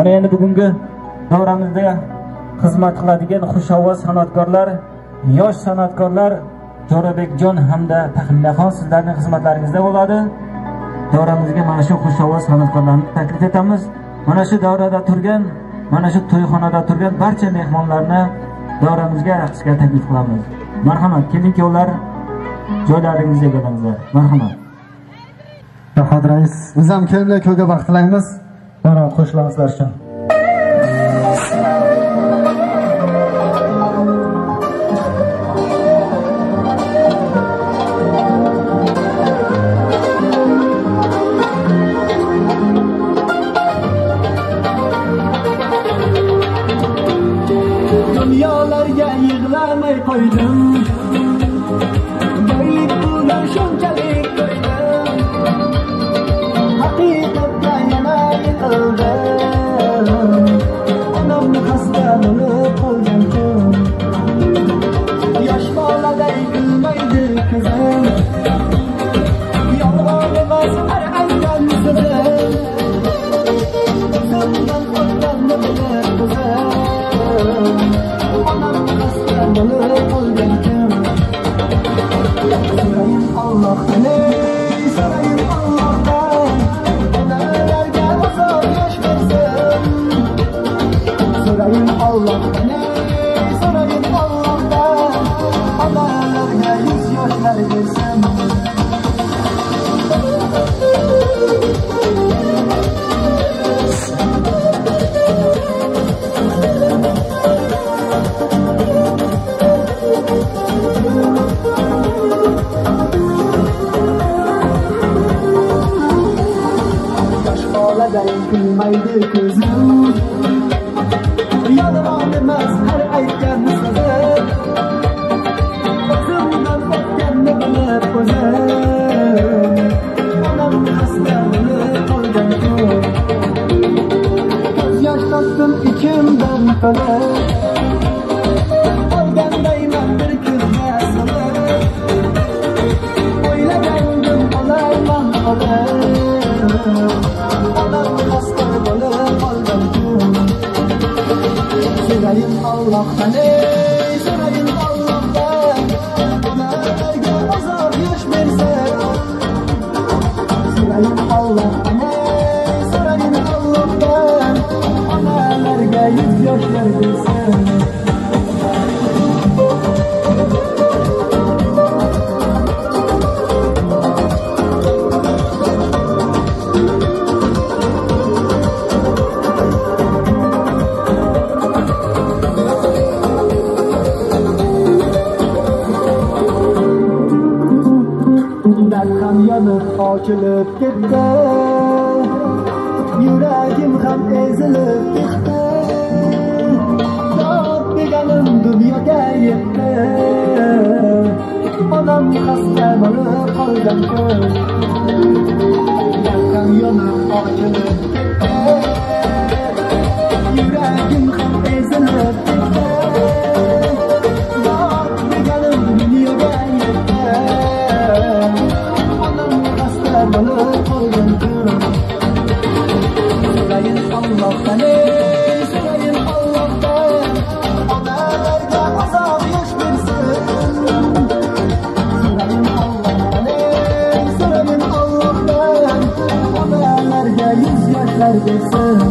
Mana endi bugungi davramizda xizmat qiladigan xushovoz san'atkorlar, yosh san'atkorlar Jo'rabekjon hamda Tahillaxon sizlarning xizmatlaringizda bo'ladi. Davramizga mana shu xushovoz san'atkorlarni taklif etamiz. Mana shu davrada turgan, mana shu to'yxonada turgan barcha mehmonlarni davramizga raqsga taklif qilamiz. Marhamat, keling ular joylaringizga kelinglar. Marhamat. Farhod rais, biz ham kelinglar, ko'ga baxt tilaymiz. Mana qo'shilingizlar uchun. Dunyolarga yig'lamay qo'ydim, boylik bilan shunchalik qo'ydim, haqiqatda yana yiqildim. Onamni xasta bo'lib qolgan kun, yosh boladay kulmaydi ko'zim, yolg'on emas har aytgan so'zim, sendan qo'rqqanni bilib ko'zim. Sorayım Allah'tan, sorayım Allah'tan, onalarga azor yosh bersin. Sorayım Allah'tan, sorayım Allah'tan, onalarga yuz yoshlar bersin. Kulmaydi ko'zim, yolg'on emas har aytgan so'zim, o'zimdan o'tganni bilib ko'zim. Onam xasta bo'lib qolgan kun, ko'z yosh to'kdim ichimdan to'lib, qolgandayman bir ko'zga solib, o'ylagandim olayman qolib. Sorayım Allah'tan, sorayım Allah'tan, onalarga azor yosh bersin. Sorayım Allah'tan, sorayım Allah'tan, onalarga yuz yoshlar bersin. Ochilib ketdi, yuragim ham ezilib ketdi, dod deganim dunyoga yetdi. Onam xasta bo'lib qolgan kun, yaqin yonib ochilib ketdi, yuragim ham ezilib ketdi, dod deganim dunyoga yetdi. Sorayım Allah'tan, sorayım Allah'tan, onalarga azor yosh bersin. Sorayım Allah'tan, sorayım Allah'tan, onalarga yuz yoshlar bersin.